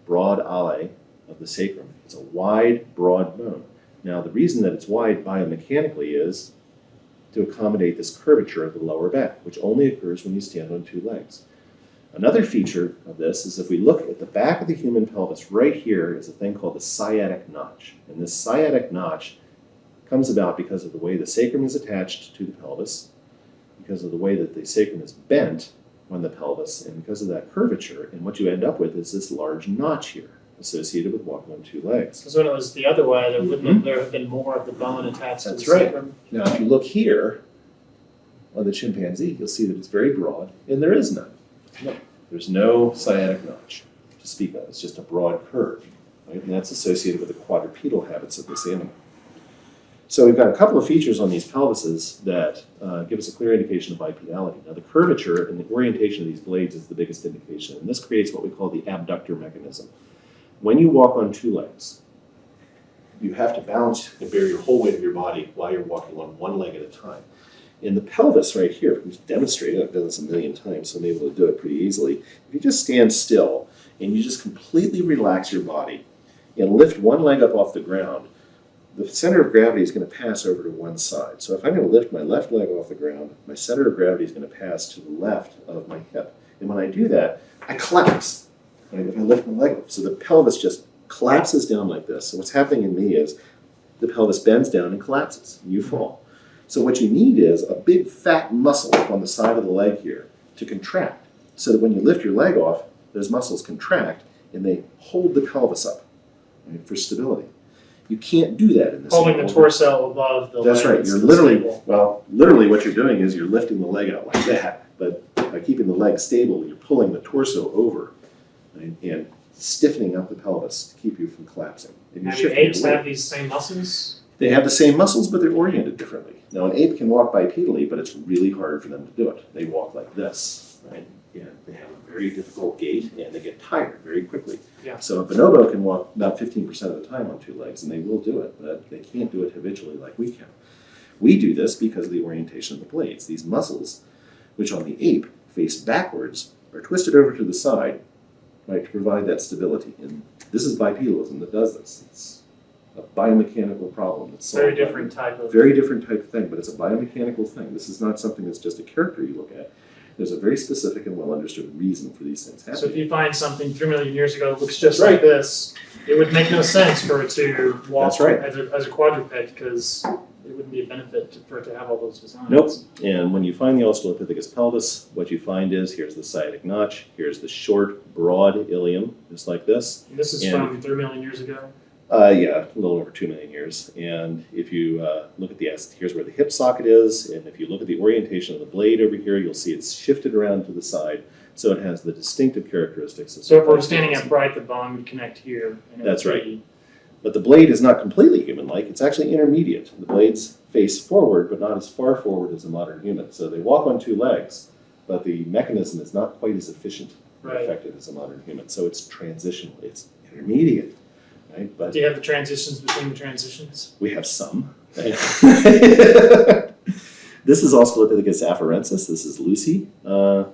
broad ale of the sacrum. It's a wide, broad bone. Now, the reason that it's wide biomechanically is to accommodate this curvature of the lower back, which only occurs when you stand on two legs. Another feature of this is if we look at the back of the human pelvis, right here is a thing called the sciatic notch. And this sciatic notch comes about because of the way the sacrum is attached to the pelvis, because of the way that the sacrum is bent on the pelvis, and because of that curvature. And what you end up with is this large notch here, associated with walking on two legs. Because when it was the other way, there wouldn't there have been more of the bone attached to the sacrum? Now, if you look here on the chimpanzee, you'll see that it's very broad, and there is none. No, there's no sciatic notch to speak of. It's just a broad curve, right? And that's associated with the quadrupedal habits of this animal. So we've got a couple of features on these pelvises that give us a clear indication of bipedality. Now, the curvature and the orientation of these blades is the biggest indication, and this creates what we call the abductor mechanism. When you walk on two legs, you have to balance and bear your whole weight of your body while you're walking on one leg at a time. In the pelvis right here, we've demonstrated, I've done this a million times, so I'm able to do it pretty easily. If you just stand still and you just completely relax your body and lift one leg up off the ground, the center of gravity is going to pass over to one side. So if I'm going to lift my left leg off the ground, my center of gravity is going to pass to the left of my hip. And when I do that, I collapse. Right? If I lift my leg up, so the pelvis just collapses down like this. So what's happening in me is the pelvis bends down and collapses, and you fall. So what you need is a big fat muscle up on the side of the leg here to contract, so that when you lift your leg off, those muscles contract and they hold the pelvis up, right, for stability. You can't do that in this. Holding the torso above the leg. That's right. You're literally, well, literally what you're doing is you're lifting the leg out like that, but by keeping the leg stable, you're pulling the torso over, right, and stiffening up the pelvis to keep you from collapsing. And you're do apes have these same muscles? They have the same muscles, but they're oriented differently. Now, an ape can walk bipedally, but it's really hard for them to do it. They walk like this, right? And they have a very difficult gait, and they get tired very quickly. Yeah. So a bonobo can walk about 15% of the time on two legs, and they will do it, but they can't do it habitually like we can. We do this because of the orientation of the blades. These muscles, which on the ape face backwards, are twisted over to the side, right, to provide that stability. And this is bipedalism that does this. It's a biomechanical problem. It's very different type of thing, but it's a biomechanical thing. This is not something that's just a character you look at. There's a very specific and well understood reason for these things happening. So if you find something 3 million years ago that looks just like this, it would make no sense for it to walk as a quadruped, because it wouldn't be a benefit for it to have all those designs. Nope. And when you find the Australopithecus pelvis, what you find is here's the sciatic notch, here's the short, broad ilium, just like this. And this is from 3 million years ago? Yeah, a little over 2 million years. And if you look at here's where the hip socket is, and if you look at the orientation of the blade over here, you'll see it's shifted around to the side, so it has the distinctive characteristics of. So if we're standing upright, the bone would connect here. And that's right. But the blade is not completely human-like. It's actually intermediate. The blades face forward, but not as far forward as a modern human. So they walk on two legs, but the mechanism is not quite as efficient and effective as a modern human. So it's transitional. It's intermediate. Right? But do you have the transitions between the transitions? We have some. Right? This is Australopithecus afarensis. This is Lucy, a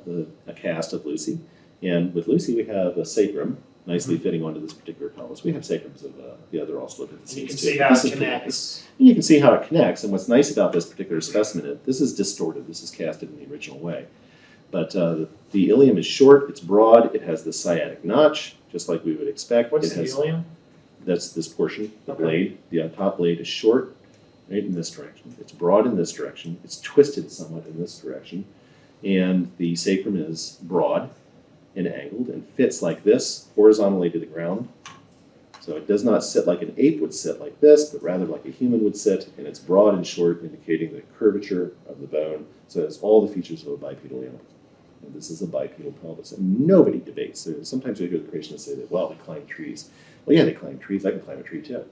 cast of Lucy. And with Lucy, we have a sacrum nicely fitting onto this particular pelvis. We have sacrums of the other Australopithecus. You can see how it connects. And you can see how it connects. And what's nice about this particular specimen is this is distorted. This is casted in the original way. But the ilium is short. It's broad. It has the sciatic notch, just like we would expect. What's the ilium? That's this portion, the blade. The top blade is short, right, in this direction. It's broad in this direction. It's twisted somewhat in this direction. And the sacrum is broad and angled and fits like this, horizontally to the ground. So it does not sit like an ape would sit like this, but rather like a human would sit. And it's broad and short, indicating the curvature of the bone. So it has all the features of a bipedal animal. And this is a bipedal pelvis. And nobody debates. Sometimes we hear the creationists say that, well, they climb trees. Well, yeah, they climb trees. I can climb a tree too.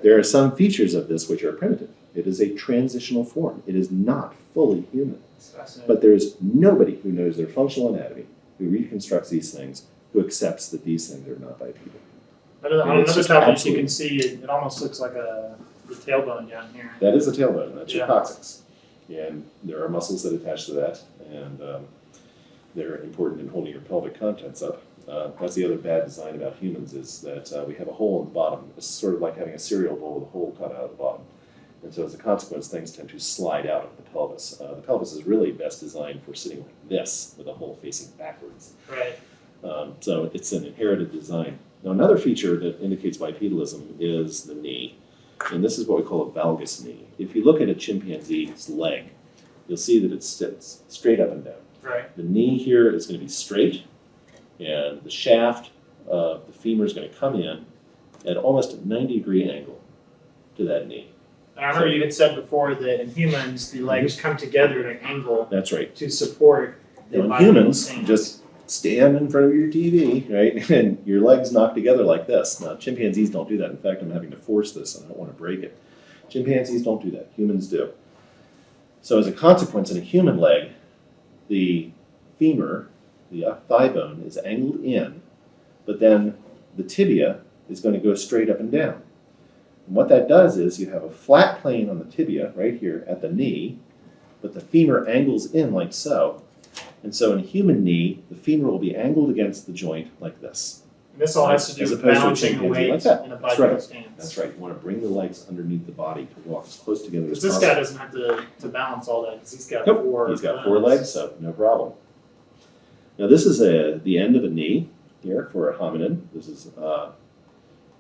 There are some features of this which are primitive. It is a transitional form. It is not fully human. But there is nobody who knows their functional anatomy, who reconstructs these things, who accepts that these things are not bipedal. On another topic, you can see it almost looks like the tailbone down here. That is a tailbone. That's your coccyx. And there are muscles that attach to that, and they're important in holding your pelvic contents up. That's the other bad design about humans is that we have a hole in the bottom. It's sort of like having a cereal bowl with a hole cut out of the bottom. And so as a consequence, things tend to slide out of the pelvis. The pelvis is really best designed for sitting like this with a hole facing backwards. Right. So it's an inherited design. Now another feature that indicates bipedalism is the knee. And this is what we call a valgus knee. If you look at a chimpanzee's leg, you'll see that it sits straight up and down. Right. The knee here is going to be straight, and the shaft of the femur is going to come in at almost a 90-degree angle to that knee. And I remember you had said before that in humans, the legs come together at an angle. That's right. To support the Now in humans, stance. just stand in front of your TV, right, and your legs knock together like this. Now chimpanzees don't do that. In fact, I'm having to force this, and I don't want to break it. Chimpanzees don't do that. Humans do. So as a consequence, in a human leg, the femur, the thigh bone, is angled in, but then the tibia is going to go straight up and down. And what that does is you have a flat plane on the tibia right here at the knee, but the femur angles in like so. And so in a human knee, the femur will be angled against the joint like this. And this all has to do As with opposed to a balancing the chimpanzee weight like that. in a That's bipedal right. stance. That's right. You want to bring the legs underneath the body to walk as close together as Because possible. this guy doesn't have to balance all that because he's got Nope. four. He's got 4 legs, so no problem. Now this is the end of a knee here for a hominid. This is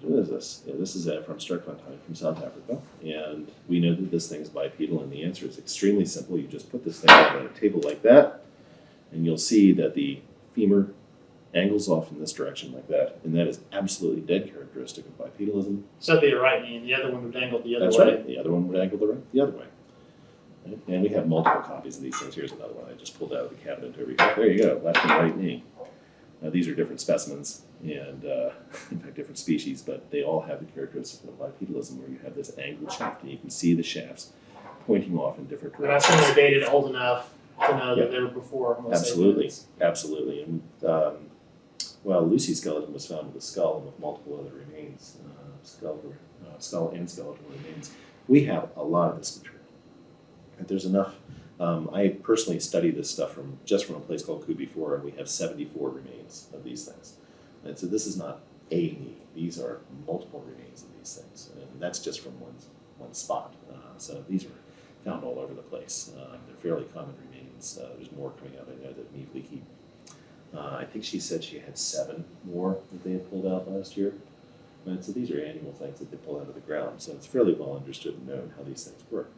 what is this? Yeah, this is from Sterkfontein from South Africa, and we know that this thing is bipedal, and the answer is extremely simple. You just put this thing on a table like that, and you'll see that the femur angles off in this direction like that, and that is absolutely dead characteristic of bipedalism. So that'd be a right knee, and the other one would angle the other That's way. right. The other one would angle the other way. Right? And we have multiple copies of these things. Here's another one I just pulled out of the cabinet over here. There you go, left and right knee. Now these are different specimens, and in fact different species, but they all have the characteristics of bipedalism where you have this angled shaft, and you can see the shafts pointing off in different And I directions. assume they're dated old enough to know Yeah. that they were before Homo Absolutely, sapiens. absolutely. And well, Lucy's skeleton was found with a skull and with multiple other remains, skull and skeletal remains. We have a lot of this material. And there's enough. I personally study this stuff just from a place called Kubi4, and we have 74 remains of these things. And so this is not a knee; these are multiple remains of these things, and that's just from one spot. So these are found all over the place. They're fairly common remains. There's more coming out. I know that Neve Leakey, I think she said she had 7 more that they had pulled out last year. And so these are annual things that they pull out of the ground. So it's fairly well understood and known how these things work.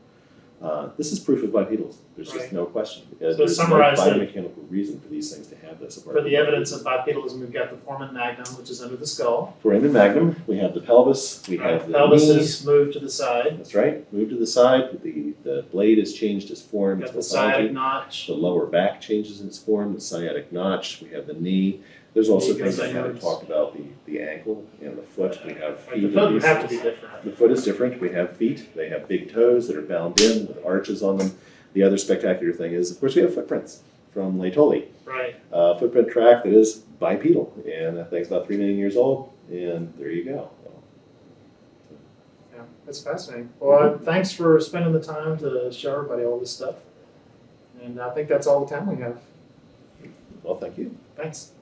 This is proof of bipedalism. There's just Right. no question. Because So there's no summarize it. biomechanical reason for these things to have this. apart For from the evidence of bipedalism. bipedalism, we've got the foramen magnum, which is under the skull. Foramen magnum, we have the pelvis, we have the Pelvis knees. is moved to the side. That's right. Move to the side. The blade is changed its form. We've Its got the sciatic morphology. notch. The lower back changes its form, the sciatic notch. We have the knee. There's also Knee things goes I haven't inwards. talked about, the ankle and the foot. We have Right, feet. the foot in would these have to be things. different. The foot is different. We have feet. They have big toes that are bound in with arches on them. The other spectacular thing is, of course, we have footprints from Laetoli. Right. Footprint track that is bipedal, and that thing's about 3 million years old, and there you go. Yeah, that's fascinating. Well, thanks for spending the time to show everybody all this stuff. And I think that's all the time we have. Well, thank you. Thanks.